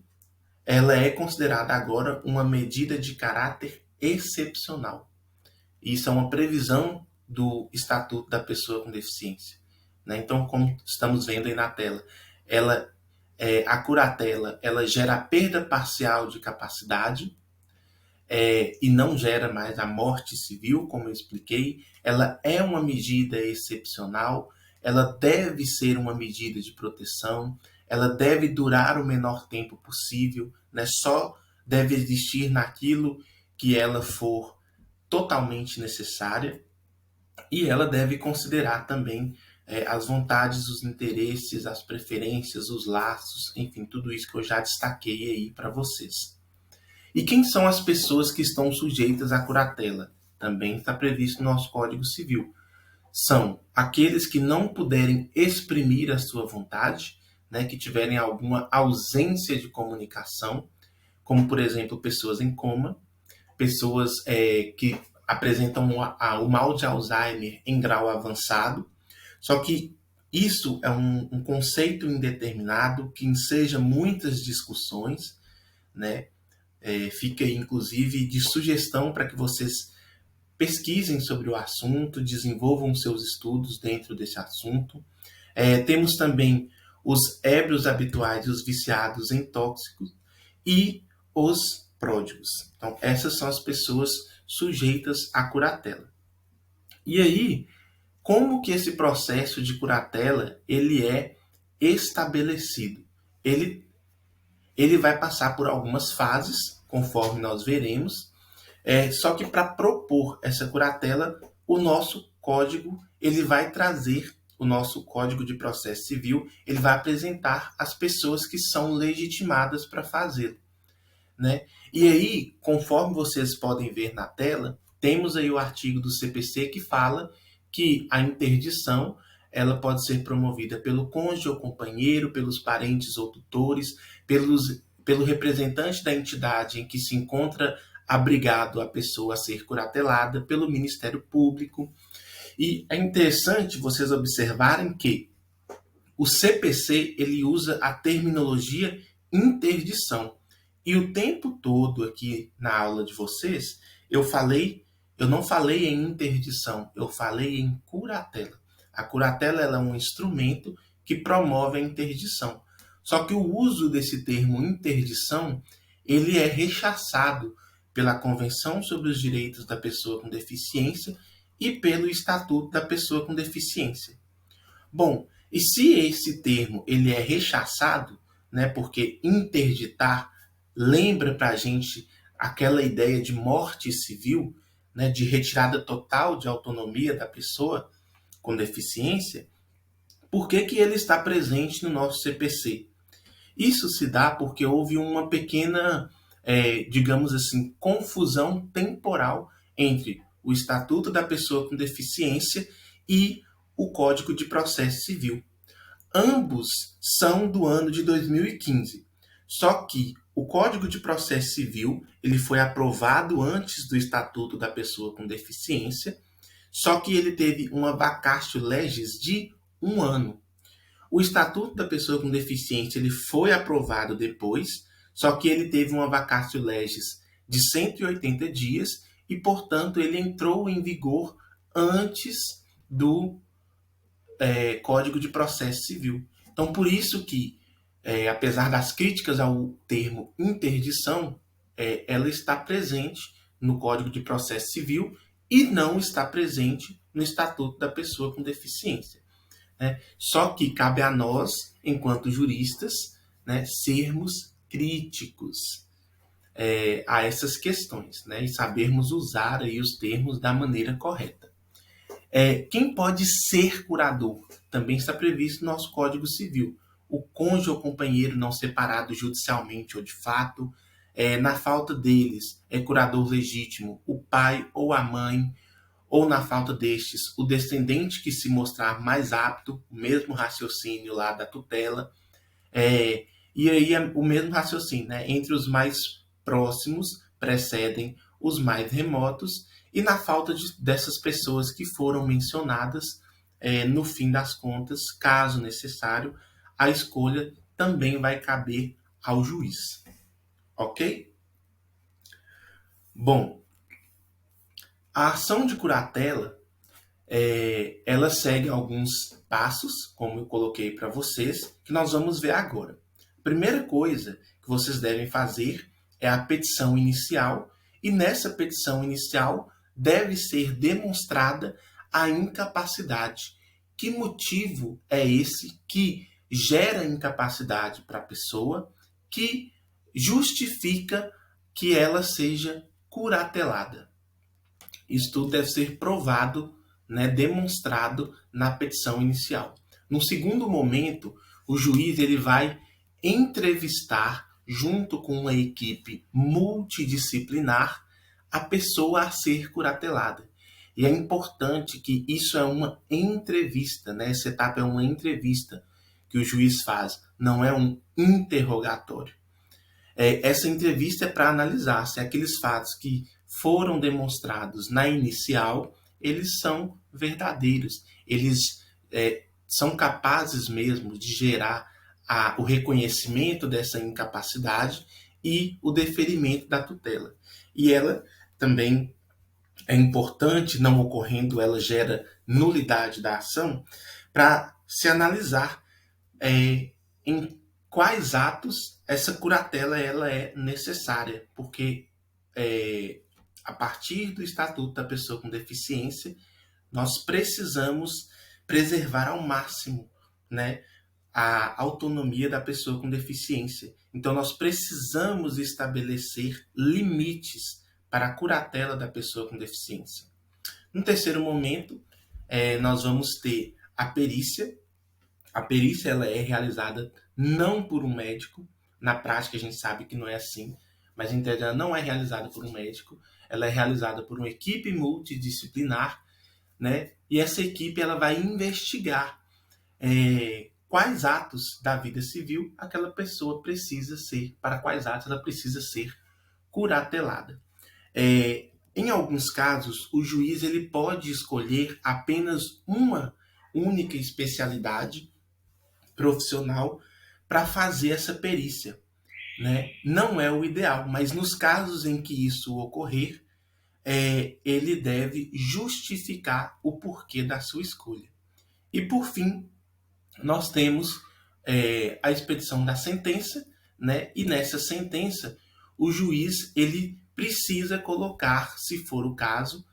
ela é considerada agora uma medida de caráter excepcional. Isso é uma previsão do Estatuto da Pessoa com Deficiência, né? Então, como estamos vendo aí na tela, a curatela ela gera a perda parcial de capacidade, e não gera mais a morte civil, como eu expliquei. Ela é uma medida excepcional, ela deve ser uma medida de proteção, ela deve durar o menor tempo possível, né? Só deve existir naquilo que ela for totalmente necessária, e ela deve considerar também as vontades, os interesses, as preferências, os laços, enfim, tudo isso que eu já destaquei aí para vocês. E quem são as pessoas que estão sujeitas à curatela? Também está previsto no nosso Código Civil. São aqueles que não puderem exprimir a sua vontade, né, que tiverem alguma ausência de comunicação, como, por exemplo, pessoas em coma, pessoas que apresentam o mal de Alzheimer em grau avançado. Só que isso é um conceito indeterminado que enseja muitas discussões, né? Fica aí, inclusive, de sugestão para que vocês pesquisem sobre o assunto, desenvolvam seus estudos dentro desse assunto. Temos também os ébrios habituais e os viciados em tóxicos e os pródigos. Então, essas são as pessoas sujeitas à curatela. E aí, como que esse processo de curatela ele é estabelecido? Ele vai passar por algumas fases, conforme nós veremos, só que para propor essa curatela, o nosso código ele vai trazer, o nosso Código de Processo Civil, ele vai apresentar as pessoas que são legitimadas para fazê-lo, né? E aí, conforme vocês podem ver na tela, temos aí o artigo do CPC que fala que a interdição ela pode ser promovida pelo cônjuge ou companheiro, pelos parentes ou tutores, pelo representante da entidade em que se encontra abrigado a pessoa a ser curatelada, pelo Ministério Público. E é interessante vocês observarem que o CPC ele usa a terminologia interdição. E o tempo todo aqui na aula de vocês, eu não falei em interdição, eu falei em curatela. A curatela ela é um instrumento que promove a interdição. Só que o uso desse termo interdição, ele é rechaçado pela Convenção sobre os Direitos da Pessoa com Deficiência e pelo Estatuto da Pessoa com Deficiência. Bom, e se esse termo ele é rechaçado, né, porque interditar lembra para a gente aquela ideia de morte civil, né, de retirada total de autonomia da pessoa com deficiência, por que ele está presente no nosso CPC? Isso se dá porque houve uma pequena, digamos assim, confusão temporal entre o Estatuto da Pessoa com Deficiência e o Código de Processo Civil. Ambos são do ano de 2015, só que o Código de Processo Civil ele foi aprovado antes do Estatuto da Pessoa com Deficiência, só que ele teve uma vacatio legis de 1 ano. O Estatuto da Pessoa com Deficiência ele foi aprovado depois, só que ele teve uma vacatio legis de 180 dias e, portanto, ele entrou em vigor antes do Código de Processo Civil. Então, por isso que, apesar das críticas ao termo interdição, ela está presente no Código de Processo Civil e não está presente no Estatuto da Pessoa com Deficiência. Né? Só que cabe a nós, enquanto juristas, né, sermos críticos a essas questões, né, e sabermos usar aí os termos da maneira correta. Quem pode ser curador? Também está previsto no nosso Código Civil. O cônjuge ou companheiro não separado judicialmente ou de fato, na falta deles, é curador legítimo o pai ou a mãe, ou na falta destes, o descendente que se mostrar mais apto, o mesmo raciocínio lá da tutela, e aí é o mesmo raciocínio, né? Entre os mais próximos precedem os mais remotos, e na falta dessas pessoas que foram mencionadas, no fim das contas, caso necessário, a escolha também vai caber ao juiz. Ok? Bom, a ação de curatela, ela segue alguns passos, como eu coloquei para vocês, que nós vamos ver agora. A primeira coisa que vocês devem fazer é a petição inicial, e nessa petição inicial deve ser demonstrada a incapacidade. Que motivo é esse que gera incapacidade para a pessoa, que justifica que ela seja curatelada? Isso tudo deve ser provado, né, demonstrado na petição inicial. No segundo momento, o juiz ele vai entrevistar, junto com uma equipe multidisciplinar, a pessoa a ser curatelada. E é importante que isso é uma entrevista, né? Essa etapa é uma entrevista que o juiz faz, não é um interrogatório. Essa entrevista é para analisar se aqueles fatos que foram demonstrados na inicial, eles são verdadeiros, eles são capazes mesmo de gerar o reconhecimento dessa incapacidade e o deferimento da tutela. E ela também é importante, não ocorrendo, ela gera nulidade da ação, para se analisar em quais atos essa curatela ela é necessária, porque a partir do Estatuto da Pessoa com Deficiência, nós precisamos preservar ao máximo, né, a autonomia da pessoa com deficiência. Então, nós precisamos estabelecer limites para a curatela da pessoa com deficiência. No terceiro momento, nós vamos ter a perícia. A perícia ela é realizada não por um médico. Na prática, a gente sabe que não é assim, mas em tese ela não é realizada por um médico. Ela é realizada por uma equipe multidisciplinar, né? E essa equipe ela vai investigar quais atos da vida civil aquela pessoa precisa ser, para quais atos ela precisa ser curatelada. Em alguns casos, o juiz ele pode escolher apenas uma única especialidade profissional para fazer essa perícia, né? Não é o ideal, mas nos casos em que isso ocorrer, ele deve justificar o porquê da sua escolha. E por fim, nós temos a expedição da sentença, né? E nessa sentença, o juiz ele precisa colocar, se for o caso,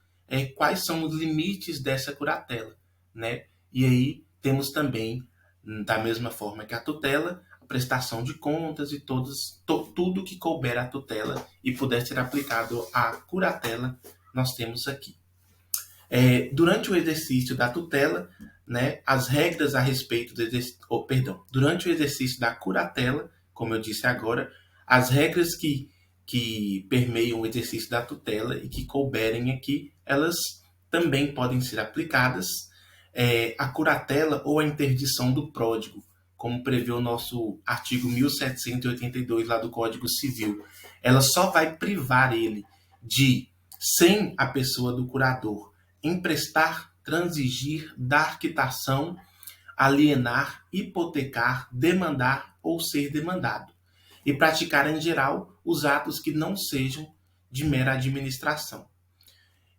quais são os limites dessa curatela, né? E aí temos também, da mesma forma que a tutela, a prestação de contas e tudo que couber à tutela e puder ser aplicado à curatela, nós temos aqui. Durante o exercício da tutela, né, as regras a respeito durante o exercício da curatela, como eu disse agora, as regras que permeiam o exercício da tutela e que couberem aqui, elas também podem ser aplicadas. A curatela ou a interdição do pródigo, como prevê o nosso artigo 1782 lá do Código Civil, ela só vai privar ele de, sem a pessoa do curador, emprestar, transigir, dar quitação, alienar, hipotecar, demandar ou ser demandado, e praticar em geral os atos que não sejam de mera administração.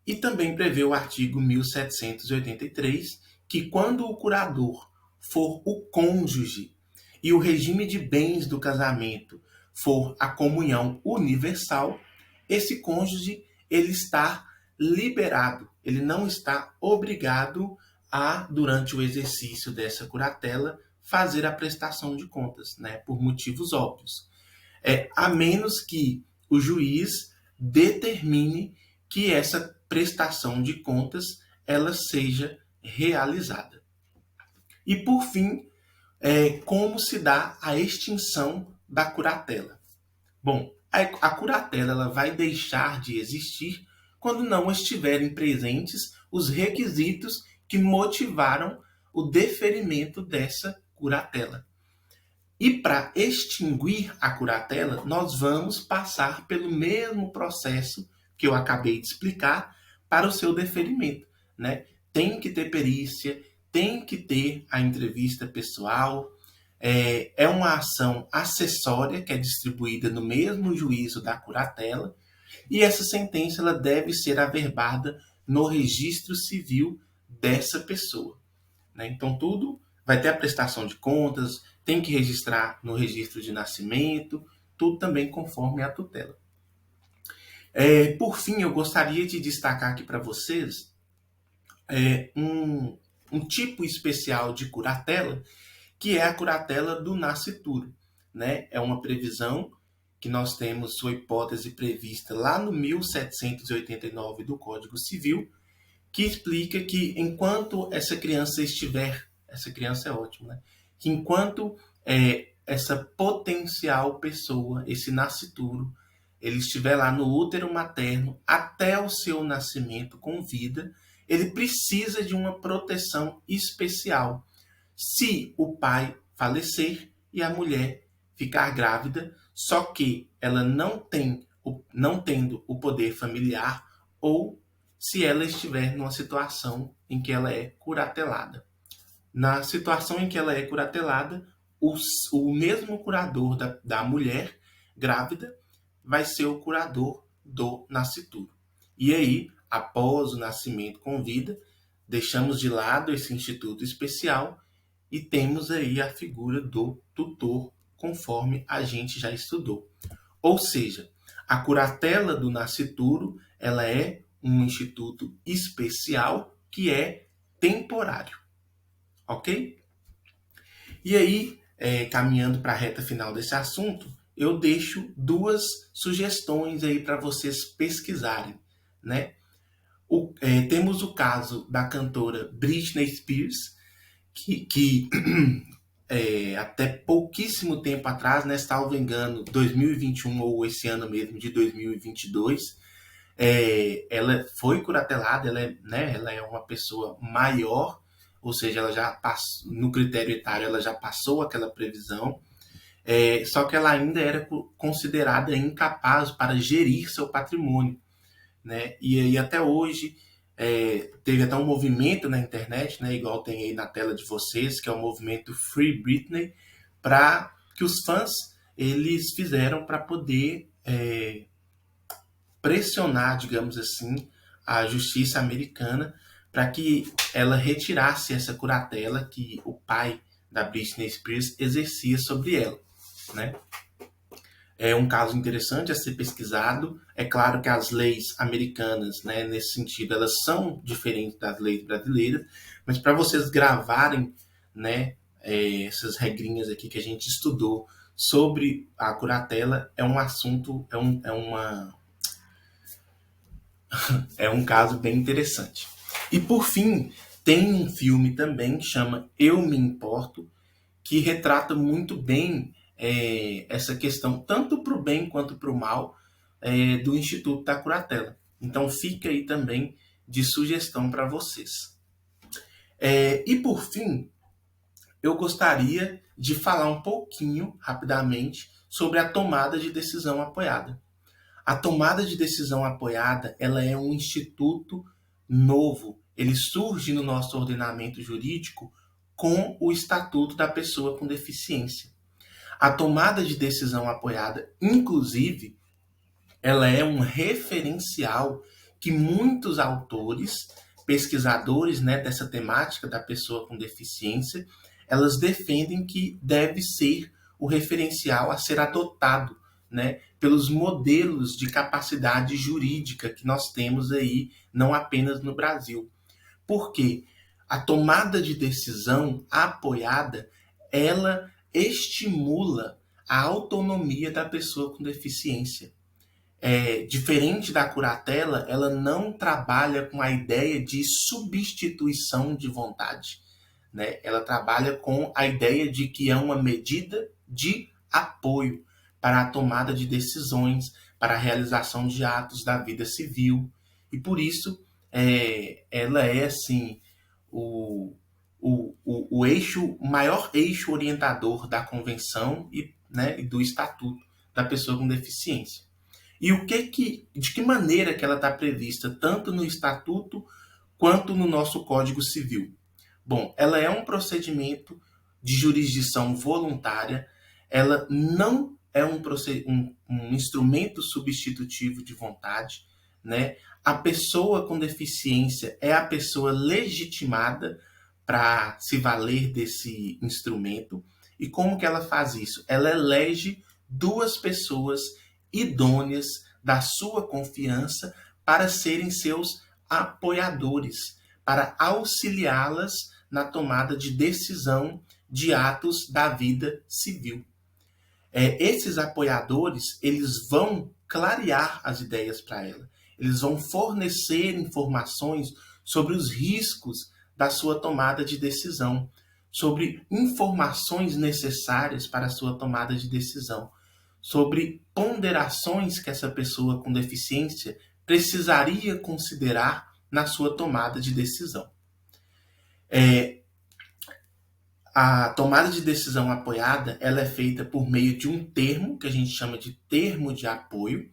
E também prevê o artigo 1783, que quando o curador for o cônjuge e o regime de bens do casamento for a comunhão universal, esse cônjuge ele está liberado, ele não está obrigado a, durante o exercício dessa curatela, fazer a prestação de contas, né, por motivos óbvios. A menos que o juiz determine que essa prestação de contas ela seja realizada. E por fim, como se dá a extinção da curatela? Bom, a curatela ela vai deixar de existir quando não estiverem presentes os requisitos que motivaram o deferimento dessa curatela. E para extinguir a curatela, nós vamos passar pelo mesmo processo que eu acabei de explicar para o seu deferimento, né? Tem que ter perícia, tem que ter a entrevista pessoal, é uma ação acessória que é distribuída no mesmo juízo da curatela, e essa sentença ela deve ser averbada no registro civil dessa pessoa, né? Então, tudo vai ter a prestação de contas, tem que registrar no registro de nascimento, tudo também conforme a tutela. Por fim, eu gostaria de destacar aqui para vocês um tipo especial de curatela, que é a curatela do nascituro, né? É uma previsão que nós temos sua hipótese prevista lá no 1789 do Código Civil, que explica que enquanto essa criança estiver, essa criança é ótima, né? Que enquanto essa potencial pessoa, esse nascituro, ele estiver lá no útero materno até o seu nascimento com vida, ele precisa de uma proteção especial. Se o pai falecer e a mulher ficar grávida, só que ela não tendo o poder familiar, ou se ela estiver numa situação em que ela é curatelada. Na situação em que ela é curatelada, o mesmo curador da mulher grávida vai ser o curador do nascituro. E aí, após o nascimento com vida, deixamos de lado esse instituto especial e temos aí a figura do tutor, conforme a gente já estudou. Ou seja, a curatela do nascituro, ela é um instituto especial que é temporário, ok? E aí, caminhando para a reta final desse assunto, eu deixo duas sugestões aí para vocês pesquisarem, né? Temos o caso da cantora Britney Spears, que até pouquíssimo tempo atrás, né, salvo engano, 2021 ou esse ano mesmo de 2022, ela foi curatelada, ela é uma pessoa maior, ou seja, ela já passou, no critério etário, ela já passou aquela previsão, só que ela ainda era considerada incapaz para gerir seu patrimônio, né? E aí até hoje teve até um movimento na internet, né, igual tem aí na tela de vocês, que é o movimento Free Britney, para que os fãs eles fizeram para poder pressionar, digamos assim, a justiça americana para que ela retirasse essa curatela que o pai da Britney Spears exercia sobre ela, né? É um caso interessante a ser pesquisado. É claro que as leis americanas, né, nesse sentido, elas são diferentes das leis brasileiras, mas para vocês gravarem, né, essas regrinhas aqui que a gente estudou sobre a curatela, é um assunto, é um caso bem interessante. E por fim, tem um filme também que chama Eu Me Importo, que retrata muito bem essa questão, tanto para o bem quanto para o mal, do Instituto da Curatela. Então fica aí também de sugestão para vocês. E por fim, eu gostaria de falar um pouquinho, rapidamente, sobre a tomada de decisão apoiada. A tomada de decisão apoiada, ela é um instituto novo. Ele surge no nosso ordenamento jurídico com o Estatuto da Pessoa com Deficiência. A tomada de decisão apoiada, inclusive, ela é um referencial que muitos autores, pesquisadores, né, dessa temática da pessoa com deficiência, elas defendem que deve ser o referencial a ser adotado, né, pelos modelos de capacidade jurídica que nós temos aí, não apenas no Brasil. Por quê? A tomada de decisão apoiada, ela estimula a autonomia da pessoa com deficiência. diferente da curatela, ela não trabalha com a ideia de substituição de vontade, né? Ela trabalha com a ideia de que é uma medida de apoio para a tomada de decisões, para a realização de atos da vida civil. E por isso, ela é, assim, o, o maior eixo orientador da convenção e, né, e do estatuto da pessoa com deficiência. E de que maneira que ela está prevista tanto no estatuto quanto no nosso Código Civil? Bom, ela é um procedimento de jurisdição voluntária, ela não é um instrumento substitutivo de vontade, né? A pessoa com deficiência é a pessoa legitimada para se valer desse instrumento. E como que ela faz isso? Ela elege duas pessoas idôneas da sua confiança para serem seus apoiadores, para auxiliá-las na tomada de decisão de atos da vida civil. Esses apoiadores, eles vão clarear as ideias para ela, eles vão fornecer informações sobre os riscos da sua tomada de decisão, sobre informações necessárias para a sua tomada de decisão, sobre ponderações que essa pessoa com deficiência precisaria considerar na sua tomada de decisão. A tomada de decisão apoiada, ela é feita por meio de um termo, que a gente chama de termo de apoio,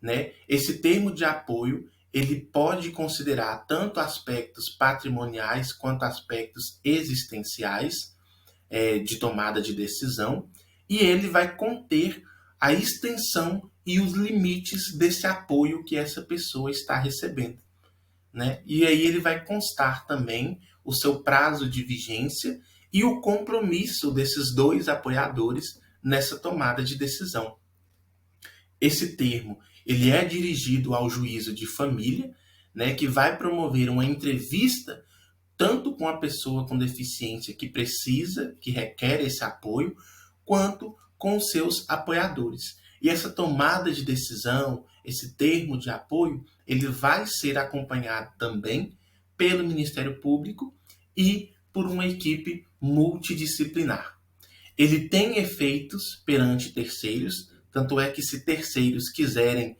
né? Esse termo de apoio, ele pode considerar tanto aspectos patrimoniais quanto aspectos existenciais de tomada de decisão, e ele vai conter a extensão e os limites desse apoio que essa pessoa está recebendo, né? E aí ele vai constar também o seu prazo de vigência e o compromisso desses dois apoiadores nessa tomada de decisão. Esse termo, ele é dirigido ao juízo de família, né, que vai promover uma entrevista tanto com a pessoa com deficiência que precisa, que requer esse apoio, quanto com os seus apoiadores. E essa tomada de decisão, esse termo de apoio, ele vai ser acompanhado também pelo Ministério Público e por uma equipe multidisciplinar. Ele tem efeitos perante terceiros, tanto é que se terceiros quiserem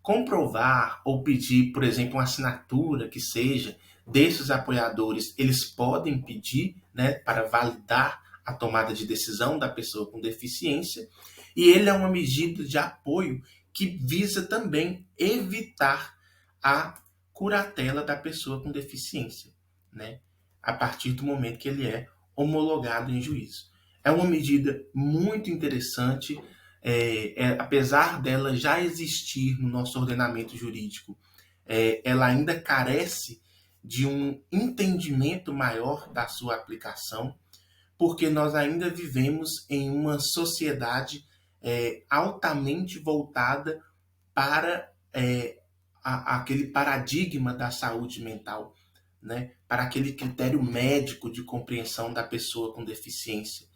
comprovar ou pedir, por exemplo, uma assinatura que seja desses apoiadores, eles podem pedir, né, para validar a tomada de decisão da pessoa com deficiência, e ele é uma medida de apoio que visa também evitar a curatela da pessoa com deficiência, né, a partir do momento que ele é homologado em juízo. É uma medida muito interessante, apesar dela já existir no nosso ordenamento jurídico, ela ainda carece de um entendimento maior da sua aplicação, porque nós ainda vivemos em uma sociedade altamente voltada para aquele paradigma da saúde mental, né? Para aquele critério médico de compreensão da pessoa com deficiência.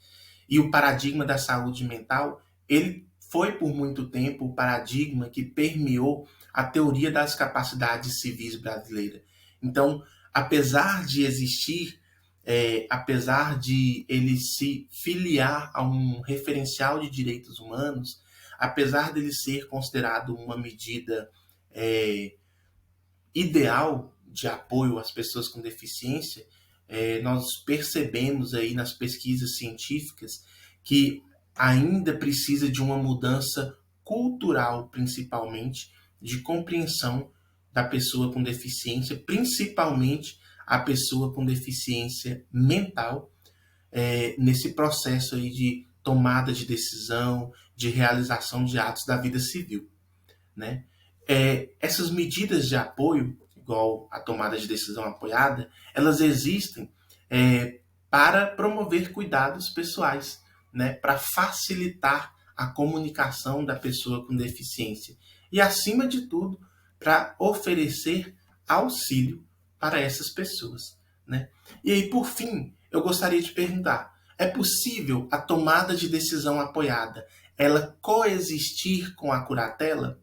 E o paradigma da saúde mental, ele foi por muito tempo o paradigma que permeou a teoria das capacidades civis brasileira. Então, apesar de existir, apesar de ele se filiar a um referencial de direitos humanos, apesar dele ser considerado uma medida ideal de apoio às pessoas com deficiência, nós percebemos aí nas pesquisas científicas que ainda precisa de uma mudança cultural, principalmente, de compreensão da pessoa com deficiência, principalmente a pessoa com deficiência mental, nesse processo aí de tomada de decisão, de realização de atos da vida civil, né? Essas medidas de apoio, igual a tomada de decisão apoiada, elas existem para promover cuidados pessoais, né? Para facilitar a comunicação da pessoa com deficiência e, acima de tudo, para oferecer auxílio para essas pessoas, né? E aí, por fim, eu gostaria de perguntar: é possível a tomada de decisão apoiada ela coexistir com a curatela?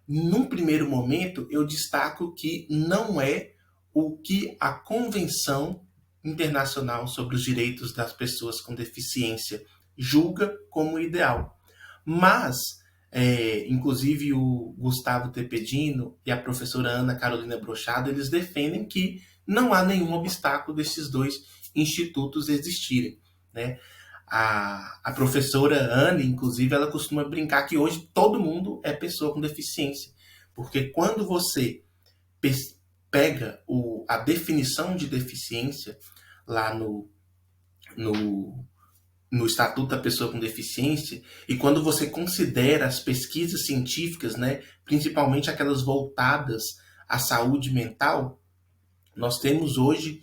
Num primeiro momento, eu destaco que não é o que a Convenção Internacional sobre os Direitos das Pessoas com Deficiência julga como ideal. Mas, inclusive o Gustavo Tepedino e a professora Ana Carolina Brochado, eles defendem que não há nenhum obstáculo desses dois institutos existirem, né? A professora Anne, inclusive, ela costuma brincar que hoje todo mundo é pessoa com deficiência. Porque quando você pega a definição de deficiência lá no Estatuto da Pessoa com Deficiência, e quando você considera as pesquisas científicas, né, principalmente aquelas voltadas à saúde mental, nós temos hoje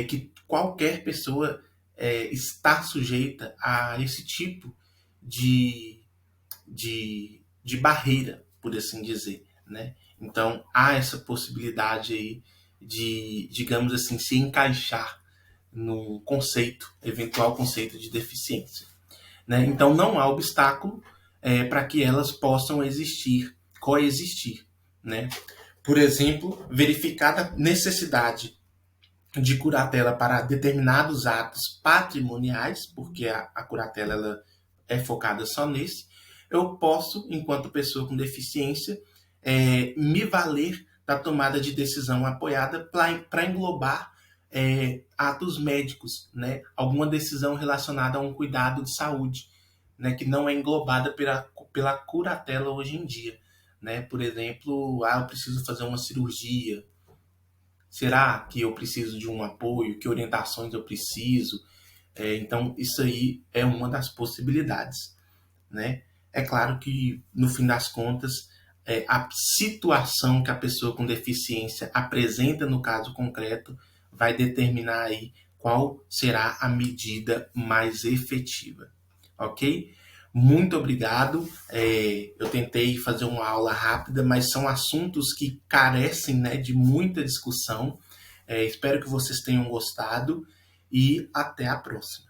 que qualquer pessoa está sujeita a esse tipo de barreira, por assim dizer, né? Então, há essa possibilidade aí de, digamos assim, se encaixar no conceito, eventual conceito de deficiência, né? Então, não há obstáculo para que elas possam existir, coexistir, né? Por exemplo, verificada a necessidade de curatela para determinados atos patrimoniais, porque a curatela ela é focada só nesse, eu posso, enquanto pessoa com deficiência, me valer da tomada de decisão apoiada para englobar atos médicos, né? Alguma decisão relacionada a um cuidado de saúde, né? Que não é englobada pela curatela hoje em dia, né? Por exemplo, eu preciso fazer uma cirurgia. Será que eu preciso de um apoio? Que orientações eu preciso? Então, isso aí é uma das possibilidades, né? É claro que, no fim das contas, a situação que a pessoa com deficiência apresenta no caso concreto vai determinar aí qual será a medida mais efetiva, ok? Muito obrigado. Eu tentei fazer uma aula rápida, mas são assuntos que carecem, né, de muita discussão. Espero que vocês tenham gostado e até a próxima.